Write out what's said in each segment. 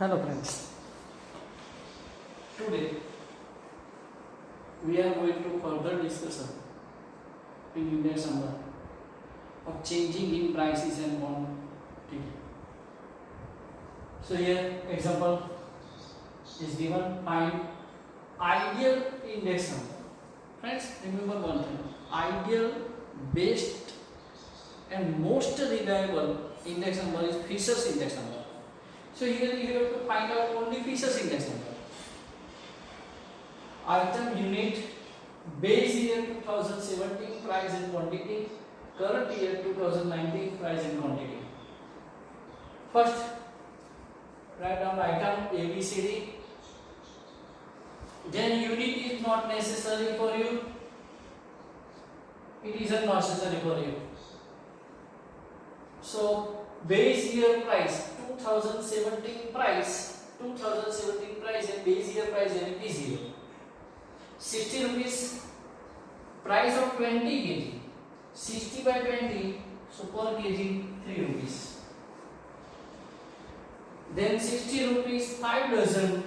Hello friends, today we are going to further discussion in index number of changing in prices and quantity. So here example is given, find ideal index number. Friends, remember one thing, ideal, best and most reliable index number is Fisher's index number. So here you have to find out only Fisher's index number. Item unit, base year 2017 price and quantity, current year 2019 price and quantity. First, write down item ABCD. Then unit is not necessary for you. It isn't necessary for you. So base year price 2017 price and base year price unit is 0. 60 rupees price of 20 kg, 60 by 20, so per kg 3 rupees. Then 60 rupees 5 dozen,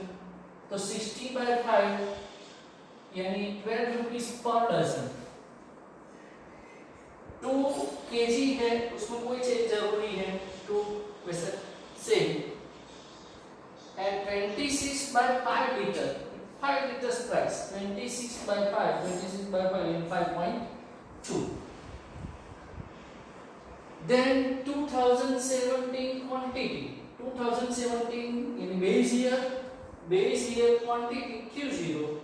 तो 60 by 5 यानी 12 rupees per dozen. 2 kg है, उसमें कोई change जरूरी है, 2 वैसे same. And 26 by 5 liter, 5 liters price, 26 by 5 and 5.2. Then 2017 quantity, 2017 in base year quantity Q0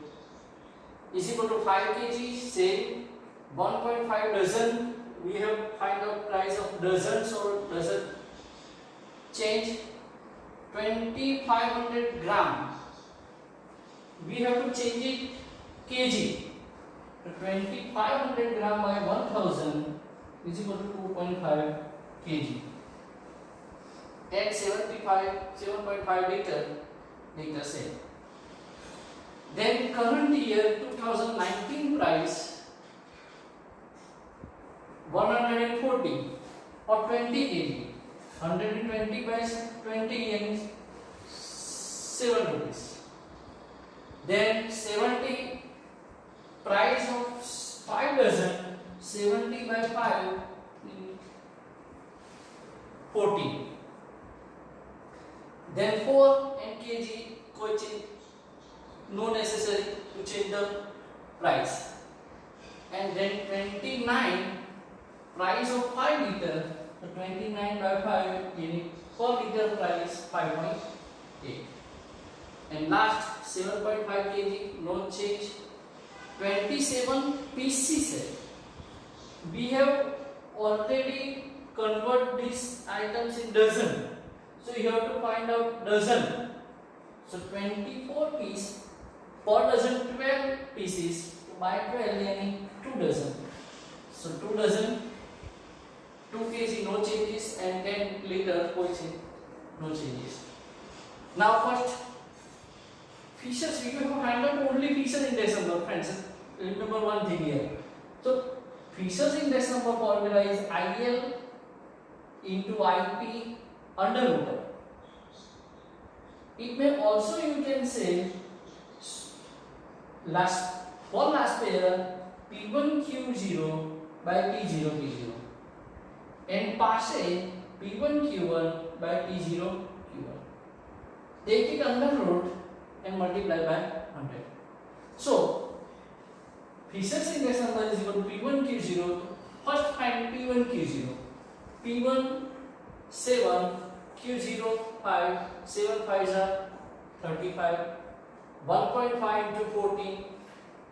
is equal to 5 kg, same. 1.5 dozen, we have find out price of dozen, so dozen change. 2500 gram, we have to change it kg. 2500 gram by 1000 is equal to 2.5 kg. And 7.5 liter same. Then current year 2019 price 140 or 20 kg. 120 by 20 and 7 rupees. Then 70 price of 5 dozen, 70 by 5 40. Then 4 and kg, कोई change, no necessary to change the price. And then 29 price of 5 liter, so 29 by 5 unit per liter price 5.8. And last 7.5 kg, no change. 27 pieces. We have already convert these items in dozen, so you have to find out dozen. So 24 piece per dozen, 12 pieces, by 12 यानी 2 dozen. So 2 dozen, 2 kg no changes, and 10 liter कोई change, no changes. Now first Fisher's, we have to find out only Fisher's index number, friends. Remember one thing here. So Fisher's index number formula is IL into IP under root of. It may also, you can say, last pair P1Q0 by P0P0 and passe P1Q1 by P0Q1. Take it under root and multiply by 100. So Fisher's index number is equal to P1Q0. First find P1Q0. P1 7, Q0 5, 7 5s are 35, 1.5 into 14,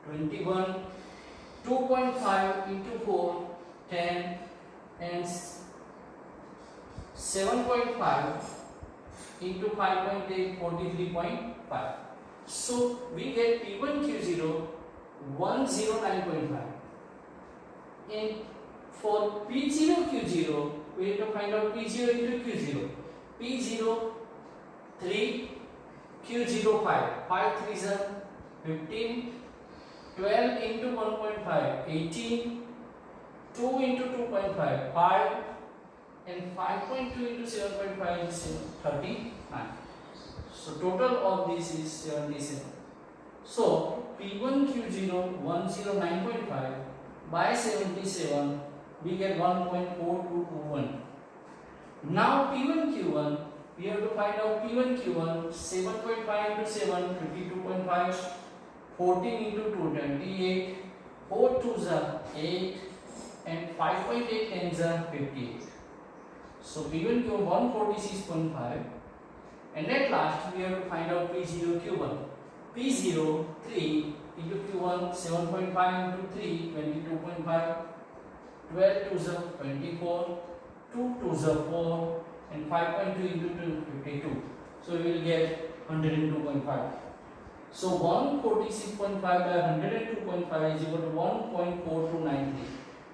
21, 2.5 into 4, 10, and 7.5 into 5.8, 43.5. So we get P1Q0 109.5. And for P0Q0, we have to find out P0 into Q0. P0 3, Q0 5, 5 3s are 15, 12 into 1.5, 18, 2 into 2.5, 5, and 5.2 into 7.5 is 39. So total of this is 77. So P1Q0 109.5 by 77, we get 1.4221. Now P1Q1, we have to find out P1Q1. 7.5 into 7, 52.5. 14 into 2, 28. 4 2s are 8, and 5.8 10s are 58. So P1Q1 146.5, and at last we have to find out P0Q1. P0 3 into Q1, 7.5 into 3, 22.5. 12 2s are 24. 2 2s are 4, and 5.2 into 2, 52. So we will get 102.5. So 146.5 by 102.5 is equal to 1.4293.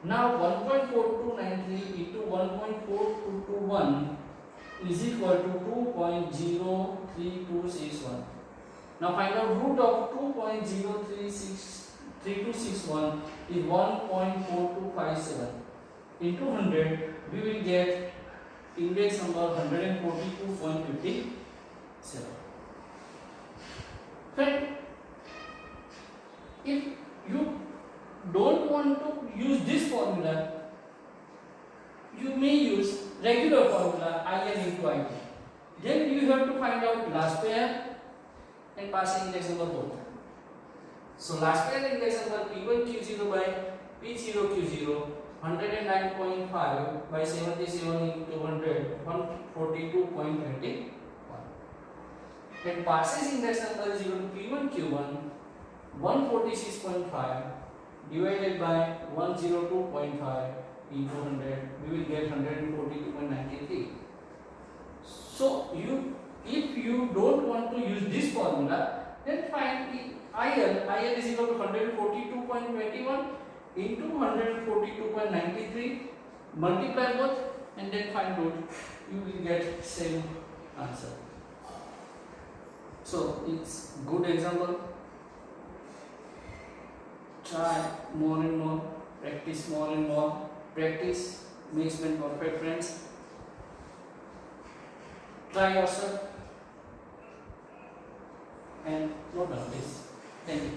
Now 1.4293 into 1.4221 is equal to 2.03261. Now find out root of 2.03261 is 1.4257. Into 100, we will get index number 142.57. Friend, if you don't want to use this formula, you may use regular formula IN into IT. Then you have to find out last pair and passing index number both. So last pair index number P1Q0 by P0Q0, 109.5 by 77 into 100, 142.21. And passes index number is equal to P1Q1, 146.5 divided by 102.5 into 100, we will get 142.93. So if you don't want to use this formula, then find IL is equal to 142.21 into 142.93, multiply both and then find root. You will get same answer. So it's good example. Try more and more, practice more and more. Practice makes men perfect, friends. Try yourself and note down this. Thank you.